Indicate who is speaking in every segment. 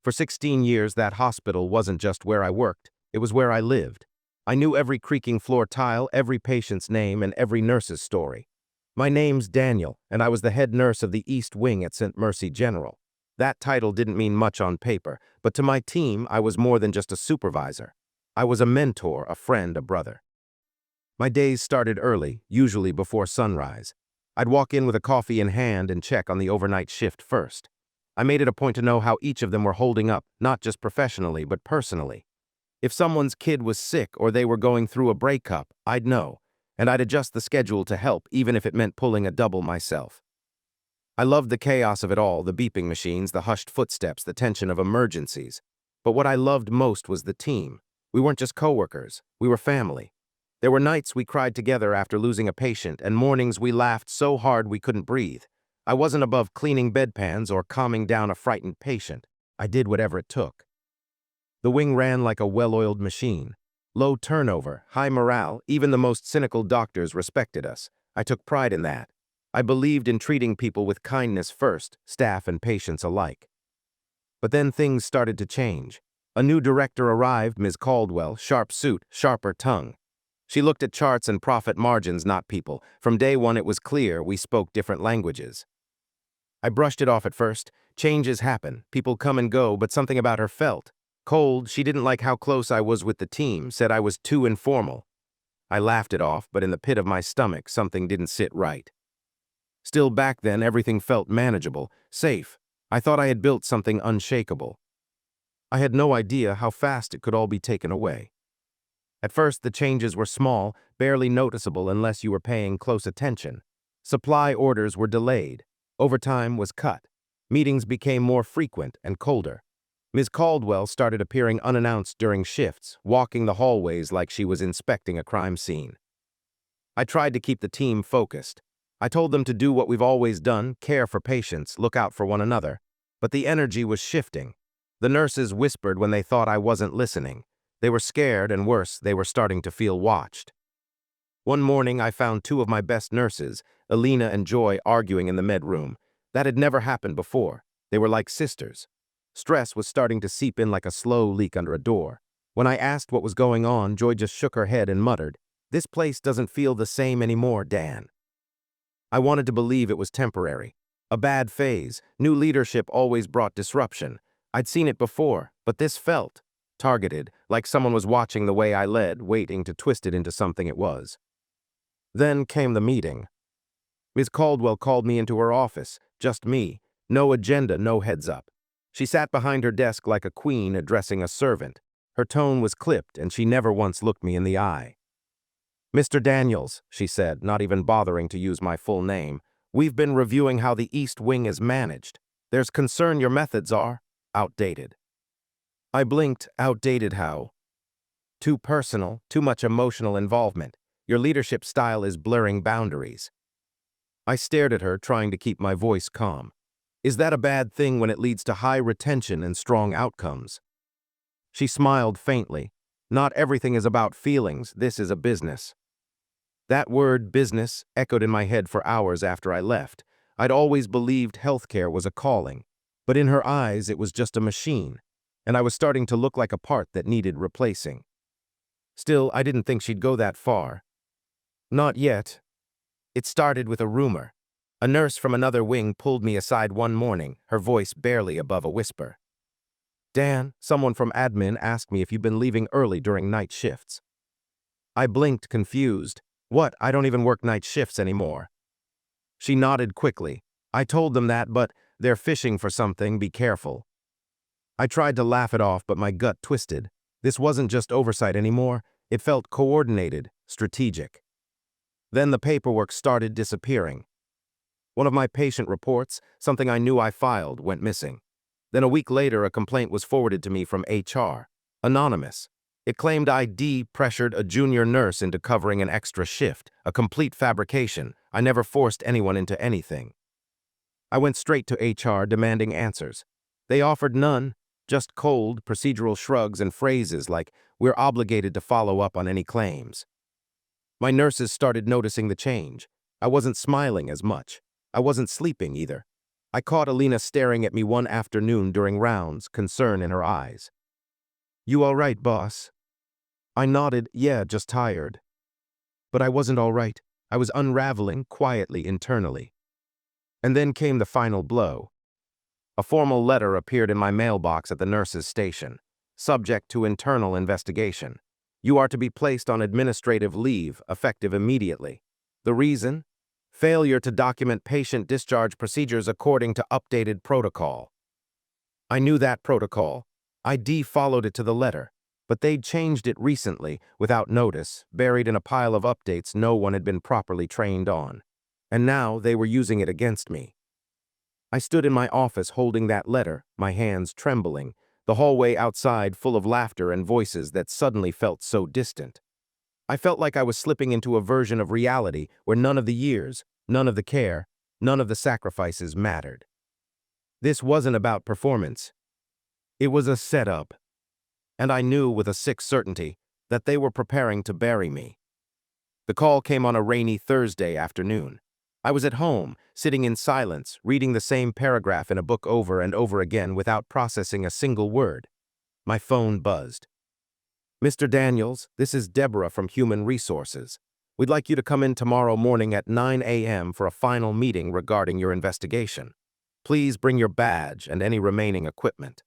Speaker 1: For 16 years, that hospital wasn't just where I worked, it was where I lived. I knew every creaking floor tile, every patient's name, and every nurse's story. My name's Daniel, and I was the head nurse of the East Wing at St. Mercy General. That title didn't mean much on paper, but to my team, I was more than just a supervisor. I was a mentor, a friend, a brother. My days started early, usually before sunrise. I'd walk in with a coffee in hand and check on the overnight shift first. I made it a point to know how each of them were holding up, not just professionally, but personally. If someone's kid was sick or they were going through a breakup, I'd know, and I'd adjust the schedule to help, even if it meant pulling a double myself. I loved the chaos of it all, the beeping machines, the hushed footsteps, the tension of emergencies. But what I loved most was the team. We weren't just coworkers, we were family. There were nights we cried together after losing a patient, and mornings we laughed so hard we couldn't breathe. I wasn't above cleaning bedpans or calming down a frightened patient. I did whatever it took. The wing ran like a well-oiled machine. Low turnover, high morale, even the most cynical doctors respected us. I took pride in that. I believed in treating people with kindness first, staff and patients alike. But then things started to change. A new director arrived, Ms. Caldwell, sharp suit, sharper tongue. She looked at charts and profit margins, not people. From day one it was clear we spoke different languages. I brushed it off at first. Changes happen, people come and go, but something about her felt cold. She didn't like how close I was with the team, said I was too informal. I laughed it off, but in the pit of my stomach, something didn't sit right. Still, back then, everything felt manageable, safe. I thought I had built something unshakable. I had no idea how fast it could all be taken away. At first, the changes were small, barely noticeable unless you were paying close attention. Supply orders were delayed. Overtime was cut. Meetings became more frequent and colder. Ms. Caldwell started appearing unannounced during shifts, walking the hallways like she was inspecting a crime scene. I tried to keep the team focused. I told them to do what we've always done, care for patients, look out for one another. But the energy was shifting. The nurses whispered when they thought I wasn't listening. They were scared, and worse, they were starting to feel watched. One morning, I found two of my best nurses, Alina and Joy, arguing in the med room. That had never happened before. They were like sisters. Stress was starting to seep in like a slow leak under a door. When I asked what was going on, Joy just shook her head and muttered, "This place doesn't feel the same anymore, Dan." I wanted to believe it was temporary. A bad phase. New leadership always brought disruption. I'd seen it before, but this felt targeted, like someone was watching the way I led, waiting to twist it into something it was. Then came the meeting. Ms. Caldwell called me into her office, just me, no agenda, no heads up. She sat behind her desk like a queen addressing a servant. Her tone was clipped, and she never once looked me in the eye. "Mr. Daniels," she said, not even bothering to use my full name, "we've been reviewing how the East Wing is managed. There's concern your methods are outdated." I blinked. Outdated how? Too personal, too much emotional involvement. Your leadership style is blurring boundaries. I stared at her, trying to keep my voice calm. Is that a bad thing when it leads to high retention and strong outcomes? She smiled faintly. Not everything is about feelings. This is a business. That word, business, echoed in my head for hours after I left. I'd always believed healthcare was a calling, but in her eyes it was just a machine, and I was starting to look like a part that needed replacing. Still, I didn't think she'd go that far. Not yet. It started with a rumor. A nurse from another wing pulled me aside one morning, her voice barely above a whisper. "Dan, someone from admin asked me if you've been leaving early during night shifts." I blinked, confused. What? I don't even work night shifts anymore. She nodded quickly. "I told them that, but they're fishing for something, be careful." I tried to laugh it off, but my gut twisted. This wasn't just oversight anymore. It felt coordinated, strategic. Then the paperwork started disappearing. One of my patient reports, something I knew I filed, went missing. Then a week later, a complaint was forwarded to me from HR. Anonymous. It claimed I pressured a junior nurse into covering an extra shift, a complete fabrication. I never forced anyone into anything. I went straight to HR demanding answers. They offered none, just cold, procedural shrugs and phrases like, "We're obligated to follow up on any claims." My nurses started noticing the change. I wasn't smiling as much. I wasn't sleeping either. I caught Alina staring at me one afternoon during rounds, concern in her eyes. "You all right, boss?" I nodded, "Yeah, just tired." But I wasn't all right. I was unraveling quietly internally. And then came the final blow. A formal letter appeared in my mailbox at the nurse's station. Subject to internal investigation. You are to be placed on administrative leave, effective immediately. The reason? Failure to document patient discharge procedures according to updated protocol. I knew that protocol. I followed it to the letter. But they'd changed it recently, without notice, buried in a pile of updates no one had been properly trained on. And now they were using it against me. I stood in my office holding that letter, my hands trembling, the hallway outside full of laughter and voices that suddenly felt so distant. I felt like I was slipping into a version of reality where none of the years, none of the care, none of the sacrifices mattered. This wasn't about performance. It was a setup. And I knew with a sick certainty that they were preparing to bury me. The call came on a rainy Thursday afternoon. I was at home, sitting in silence, reading the same paragraph in a book over and over again without processing a single word. My phone buzzed. "Mr. Daniels, this is Deborah from Human Resources. We'd like you to come in tomorrow morning at 9 a.m. for a final meeting regarding your investigation. Please bring your badge and any remaining equipment."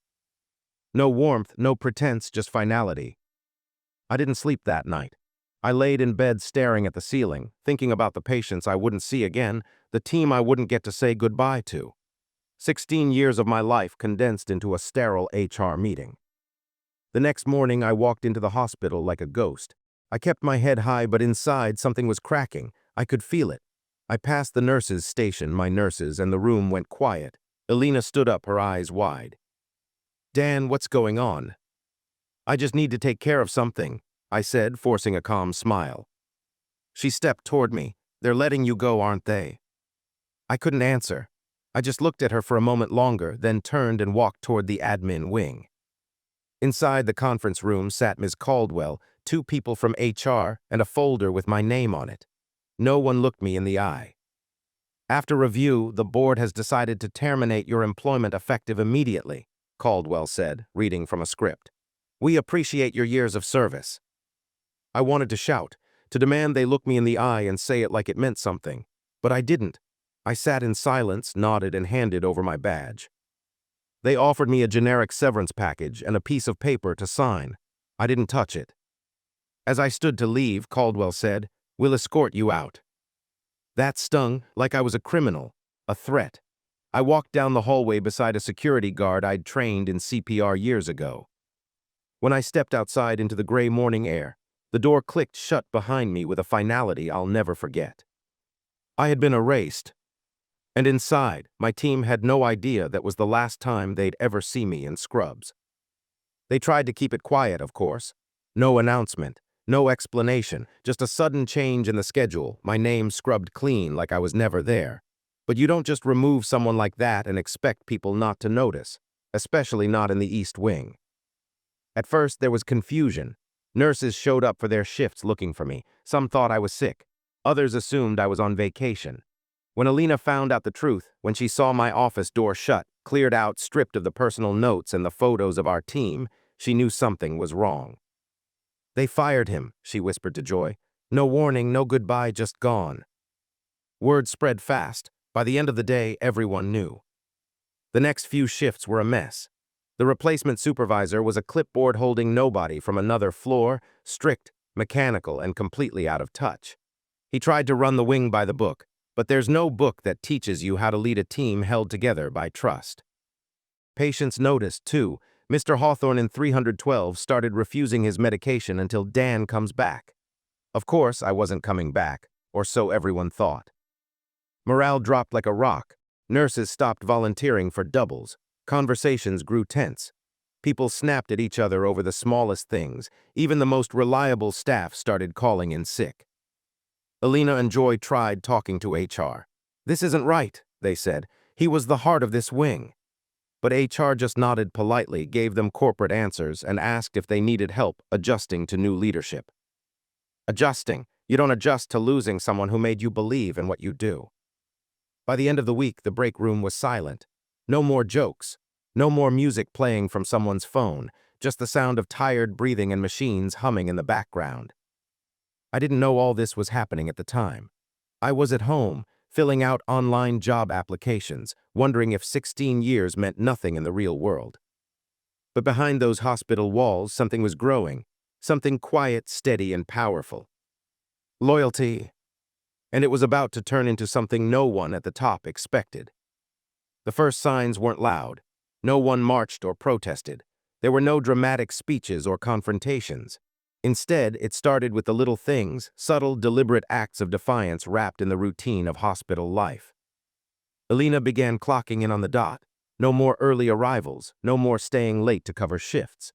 Speaker 1: No warmth, no pretense, just finality. I didn't sleep that night. I laid in bed staring at the ceiling, thinking about the patients I wouldn't see again, the team I wouldn't get to say goodbye to. 16 years of my life condensed into a sterile HR meeting. The next morning, I walked into the hospital like a ghost. I kept my head high, but inside something was cracking. I could feel it. I passed the nurses' station, my nurses, and the room went quiet. Alina stood up, her eyes wide. "Dan, what's going on?" "I just need to take care of something," I said, forcing a calm smile. She stepped toward me. "They're letting you go, aren't they?" I couldn't answer. I just looked at her for a moment longer, then turned and walked toward the admin wing. Inside the conference room sat Ms. Caldwell, 2 people from HR, and a folder with my name on it. No one looked me in the eye. "After review, the board has decided to terminate your employment effective immediately," Caldwell said, reading from a script. "We appreciate your years of service." I wanted to shout, to demand they look me in the eye and say it like it meant something. But I didn't. I sat in silence, nodded, and handed over my badge. They offered me a generic severance package and a piece of paper to sign. I didn't touch it. As I stood to leave, Caldwell said, "We'll escort you out." That stung, like I was a criminal, a threat. I walked down the hallway beside a security guard I'd trained in CPR years ago. When I stepped outside into the gray morning air, the door clicked shut behind me with a finality I'll never forget. I had been erased. And inside, my team had no idea that was the last time they'd ever see me in scrubs. They tried to keep it quiet, of course. No announcement, no explanation, just a sudden change in the schedule, my name scrubbed clean like I was never there. But you don't just remove someone like that and expect people not to notice, especially not in the East Wing. At first, there was confusion. Nurses showed up for their shifts looking for me. Some thought I was sick. Others assumed I was on vacation. When Alina found out the truth, when she saw my office door shut, cleared out, stripped of the personal notes and the photos of our team, she knew something was wrong. "They fired him," she whispered to Joy. "No warning, no goodbye, just gone." Word spread fast. By the end of the day, everyone knew. The next few shifts were a mess. The replacement supervisor was a clipboard-holding nobody from another floor, strict, mechanical, and completely out of touch. He tried to run the wing by the book, but there's no book that teaches you how to lead a team held together by trust. Patients noticed, too. Mr. Hawthorne in 312 started refusing his medication until Dan comes back. Of course, I wasn't coming back, or so everyone thought. Morale dropped like a rock. Nurses stopped volunteering for doubles. Conversations grew tense. People snapped at each other over the smallest things. Even the most reliable staff started calling in sick. Alina and Joy tried talking to HR. "This isn't right," they said. "He was the heart of this wing." But HR just nodded politely, gave them corporate answers, and asked if they needed help adjusting to new leadership. Adjusting. You don't adjust to losing someone who made you believe in what you do. By the end of the week, the break room was silent. No more jokes. No more music playing from someone's phone, just the sound of tired breathing and machines humming in the background. I didn't know all this was happening at the time. I was at home, filling out online job applications, wondering if 16 years meant nothing in the real world. But behind those hospital walls, something was growing, something quiet, steady, and powerful. Loyalty. And it was about to turn into something no one at the top expected. The first signs weren't loud. No one marched or protested. There were no dramatic speeches or confrontations. Instead, it started with the little things, subtle, deliberate acts of defiance wrapped in the routine of hospital life. Alina began clocking in on the dot. No more early arrivals, no more staying late to cover shifts.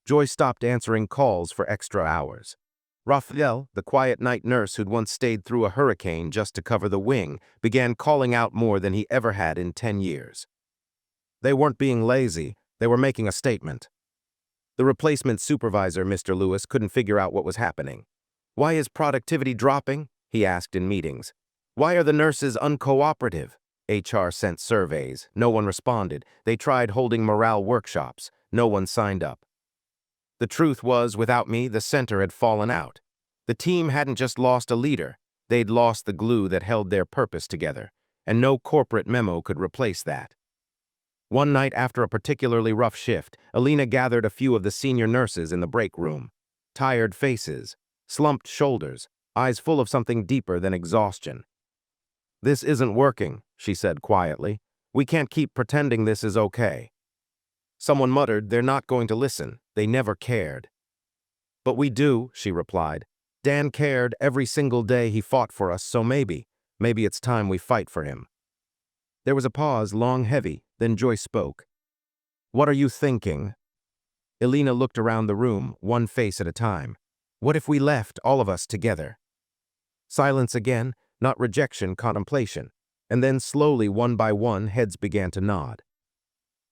Speaker 1: Joy stopped answering calls for extra hours. Raphael, the quiet night nurse who'd once stayed through a hurricane just to cover the wing, began calling out more than he ever had in 10 years. They weren't being lazy, they were making a statement. The replacement supervisor, Mr. Lewis, couldn't figure out what was happening. "Why is productivity dropping?" he asked in meetings. "Why are the nurses uncooperative?" HR sent surveys. No one responded. They tried holding morale workshops. No one signed up. The truth was, without me, the center had fallen out. The team hadn't just lost a leader. They'd lost the glue that held their purpose together, and no corporate memo could replace that. One night after a particularly rough shift, Alina gathered a few of the senior nurses in the break room. Tired faces, slumped shoulders, eyes full of something deeper than exhaustion. "This isn't working," she said quietly. "We can't keep pretending this is okay." Someone muttered, "They're not going to listen. They never cared." "But we do," she replied. "Dan cared every single day he fought for us, so maybe it's time we fight for him." There was a pause, long, heavy, then Joyce spoke. "What are you thinking?" Alina looked around the room, one face at a time. "What if we left, all of us together?" Silence again, not rejection, contemplation. And then slowly, one by one, heads began to nod.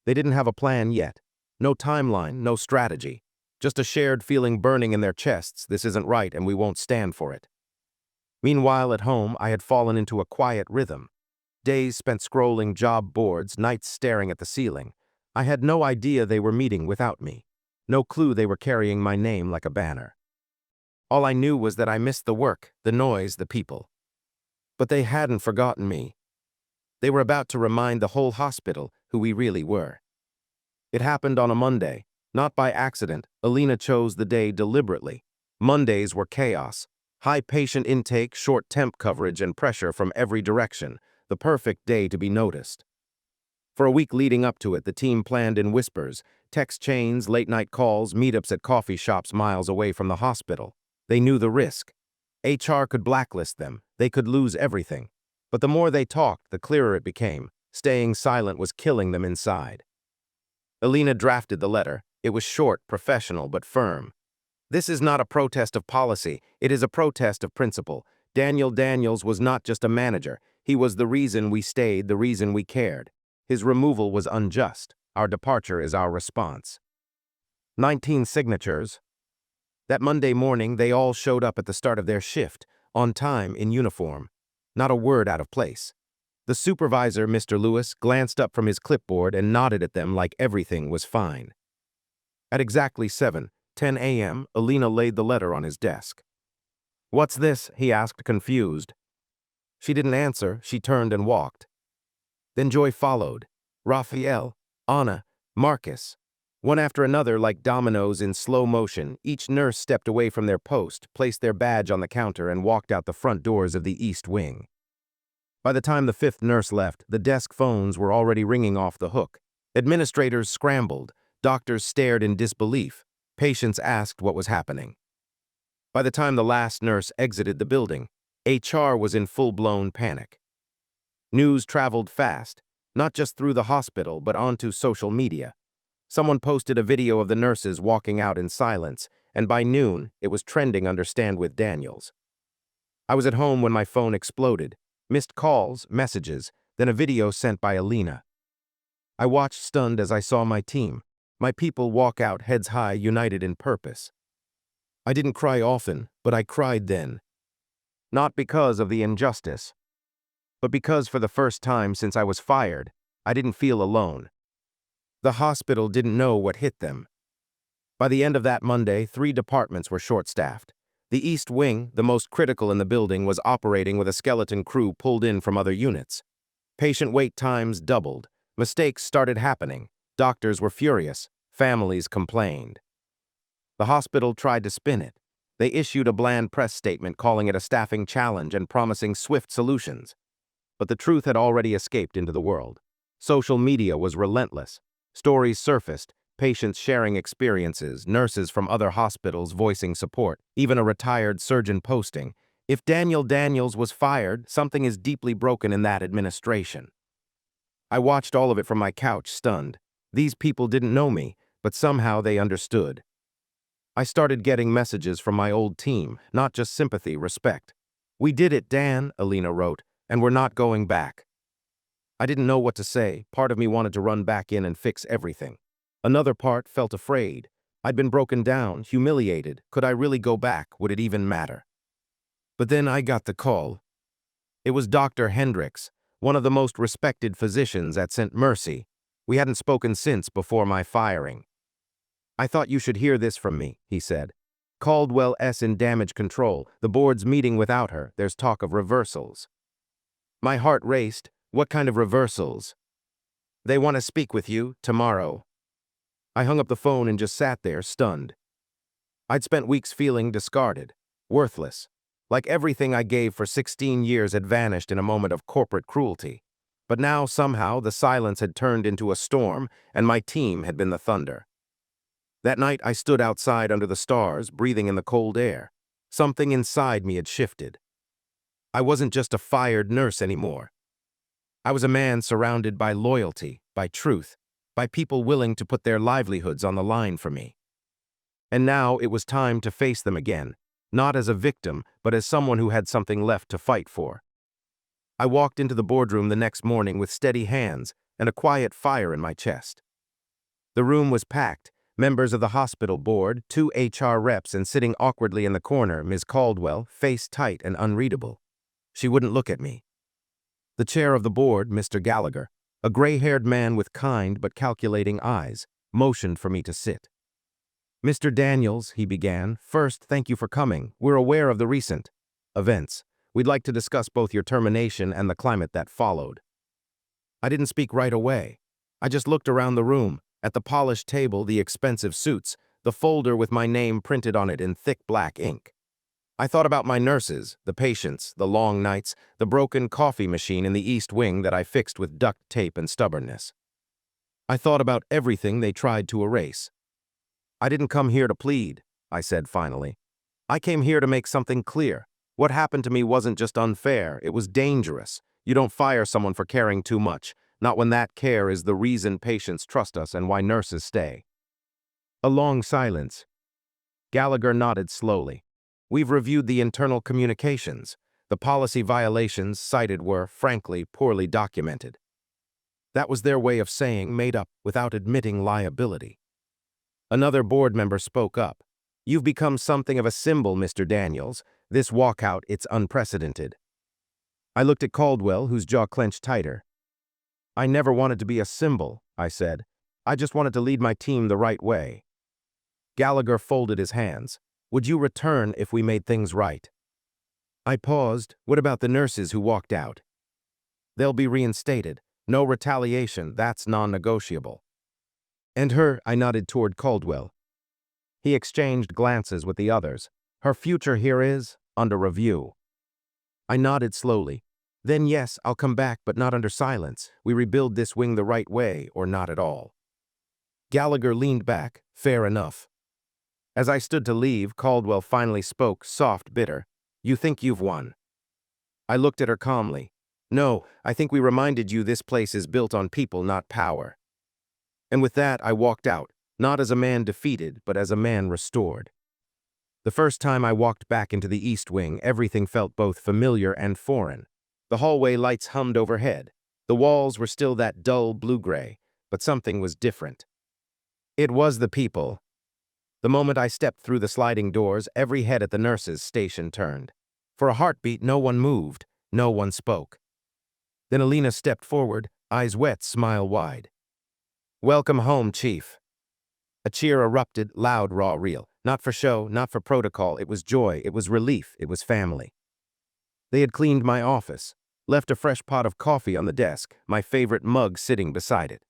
Speaker 1: They didn't have a plan yet. No timeline, no strategy. Just a shared feeling burning in their chests, this isn't right and we won't stand for it. Meanwhile, at home, I had fallen into a quiet rhythm. Days spent scrolling job boards, nights staring at the ceiling. I had no idea they were meeting without me. No clue they were carrying my name like a banner. All I knew was that I missed the work, the noise, the people. But they hadn't forgotten me. They were about to remind the whole hospital who we really were. It happened on a Monday. Not by accident, Alina chose the day deliberately. Mondays were chaos. High patient intake, short temp coverage, and pressure from every direction. The perfect day to be noticed. For a week leading up to it, the team planned in whispers, text chains, late-night calls, meetups at coffee shops miles away from the hospital. They knew the risk. HR could blacklist them. They could lose everything. But the more they talked, the clearer it became. Staying silent was killing them inside. Alina drafted the letter. It was short, professional, but firm. "This is not a protest of policy. It is a protest of principle. Daniel Daniels was not just a manager. He was the reason we stayed, the reason we cared. His removal was unjust. Our departure is our response." 19 signatures. That Monday morning, they all showed up at the start of their shift, on time, in uniform. Not a word out of place. The supervisor, Mr. Lewis, glanced up from his clipboard and nodded at them like everything was fine. At exactly 7:10 a.m., Alina laid the letter on his desk. "What's this?" he asked, confused. She didn't answer. She turned and walked. Then Joy followed. Raphael, Anna, Marcus. One after another, like dominoes in slow motion, each nurse stepped away from their post, placed their badge on the counter, and walked out the front doors of the East Wing. By the time the fifth nurse left, the desk phones were already ringing off the hook. Administrators scrambled. Doctors stared in disbelief. Patients asked what was happening. By the time the last nurse exited the building, HR was in full-blown panic. News traveled fast, not just through the hospital, but onto social media. Someone posted a video of the nurses walking out in silence, and by noon, it was trending under Stand With Daniels. I was at home when my phone exploded. Missed calls, messages, then a video sent by Alina. I watched stunned as I saw my team, my people walk out heads high, united in purpose. I didn't cry often, but I cried then. Not because of the injustice. But because for the first time since I was fired, I didn't feel alone. The hospital didn't know what hit them. By the end of that Monday, 3 departments were short-staffed. The East Wing, the most critical in the building, was operating with a skeleton crew pulled in from other units. Patient wait times doubled. Mistakes started happening. Doctors were furious. Families complained. The hospital tried to spin it. They issued a bland press statement calling it a staffing challenge and promising swift solutions. But the truth had already escaped into the world. Social media was relentless. Stories surfaced, patients sharing experiences, nurses from other hospitals voicing support, even a retired surgeon posting, "If Daniel Daniels was fired, something is deeply broken in that administration." I watched all of it from my couch, stunned. These people didn't know me, but somehow they understood. I started getting messages from my old team, not just sympathy, respect. "We did it, Dan," Alina wrote, "and we're not going back." I didn't know what to say. Part of me wanted to run back in and fix everything. Another part felt afraid. I'd been broken down, humiliated. Could I really go back? Would it even matter? But then I got the call. It was Dr. Hendricks, one of the most respected physicians at St. Mercy. We hadn't spoken since before my firing. "I thought you should hear this from me," he said. "Caldwell-S in damage control. The board's meeting without her. There's talk of reversals." My heart raced. "What kind of reversals?" "They want to speak with you tomorrow." I hung up the phone and just sat there, stunned. I'd spent weeks feeling discarded, worthless, like everything I gave for 16 years had vanished in a moment of corporate cruelty. But now, somehow, the silence had turned into a storm, and my team had been the thunder. That night, I stood outside under the stars, breathing in the cold air. Something inside me had shifted. I wasn't just a fired nurse anymore. I was a man surrounded by loyalty, by truth, by people willing to put their livelihoods on the line for me. And now it was time to face them again, not as a victim, but as someone who had something left to fight for. I walked into the boardroom the next morning with steady hands and a quiet fire in my chest. The room was packed, members of the hospital board, 2 HR reps, and sitting awkwardly in the corner, Ms. Caldwell, face tight and unreadable. She wouldn't look at me. The chair of the board, Mr. Gallagher, a gray-haired man with kind but calculating eyes, motioned for me to sit. "Mr. Daniels," he began, "first, thank you for coming. We're aware of the recent events. We'd like to discuss both your termination and the climate that followed." I didn't speak right away. I just looked around the room, at the polished table, the expensive suits, the folder with my name printed on it in thick black ink. I thought about my nurses, the patients, the long nights, the broken coffee machine in the East Wing that I fixed with duct tape and stubbornness. I thought about everything they tried to erase. "I didn't come here to plead," I said finally. "I came here to make something clear. What happened to me wasn't just unfair, it was dangerous. You don't fire someone for caring too much, not when that care is the reason patients trust us and why nurses stay." A long silence. Gallagher nodded slowly. "We've reviewed the internal communications. The policy violations cited were, frankly, poorly documented." That was their way of saying made up without admitting liability. Another board member spoke up. "You've become something of a symbol, Mr. Daniels. This walkout, it's unprecedented." I looked at Caldwell, whose jaw clenched tighter. "I never wanted to be a symbol," I said. "I just wanted to lead my team the right way." Gallagher folded his hands. "Would you return if we made things right?" I paused. "What about the nurses who walked out?" "They'll be reinstated. No retaliation, that's non-negotiable." "And her?" I nodded toward Caldwell. He exchanged glances with the others. "Her future here is under review." I nodded slowly. "Then yes, I'll come back, but not under silence. We rebuild this wing the right way, or not at all." Gallagher leaned back. "Fair enough." As I stood to leave, Caldwell finally spoke, soft, bitter. "You think you've won." I looked at her calmly. "No, I think we reminded you this place is built on people, not power." And with that, I walked out, not as a man defeated, but as a man restored. The first time I walked back into the East Wing, everything felt both familiar and foreign. The hallway lights hummed overhead. The walls were still that dull blue-gray, but something was different. It was the people. The moment I stepped through the sliding doors, every head at the nurses' station turned. For a heartbeat, no one moved, no one spoke. Then Alina stepped forward, eyes wet, smile wide. "Welcome home, Chief." A cheer erupted, loud, raw, real. Not for show, not for protocol. It was joy, it was relief, it was family. They had cleaned my office, left a fresh pot of coffee on the desk, my favorite mug sitting beside it.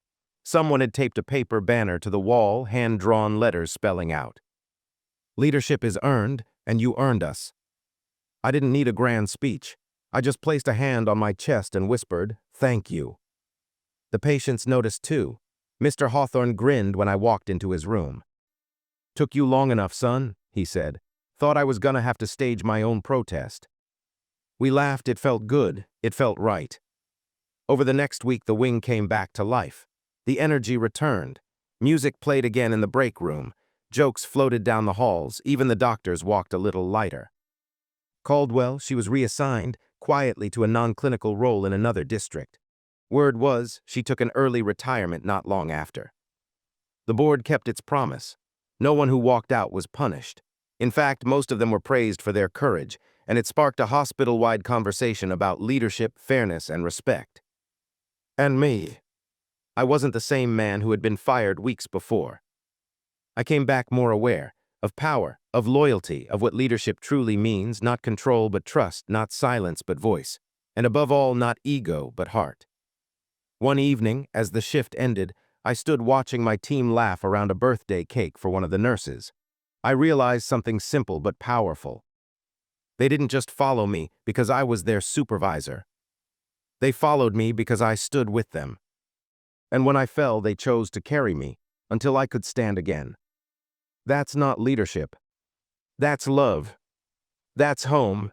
Speaker 1: Someone had taped a paper banner to the wall, hand-drawn letters spelling out, "Leadership is earned, and you earned us." I didn't need a grand speech. I just placed a hand on my chest and whispered, "Thank you." The patients noticed too. Mr. Hawthorne grinned when I walked into his room. "Took you long enough, son," he said. "Thought I was gonna have to stage my own protest." We laughed. It felt good. It felt right. Over the next week, the wing came back to life. The energy returned. Music played again in the break room. Jokes floated down the halls. Even the doctors walked a little lighter. Caldwell, she was reassigned, quietly to a non-clinical role in another district. Word was, she took an early retirement not long after. The board kept its promise. No one who walked out was punished. In fact, most of them were praised for their courage, and it sparked a hospital-wide conversation about leadership, fairness, and respect. And me. I wasn't the same man who had been fired weeks before. I came back more aware of power, of loyalty, of what leadership truly means, not control but trust, not silence but voice, and above all, not ego but heart. One evening, as the shift ended, I stood watching my team laugh around a birthday cake for one of the nurses. I realized something simple but powerful. They didn't just follow me because I was their supervisor. They followed me because I stood with them. And when I fell, they chose to carry me until I could stand again. That's not leadership. That's love. That's home.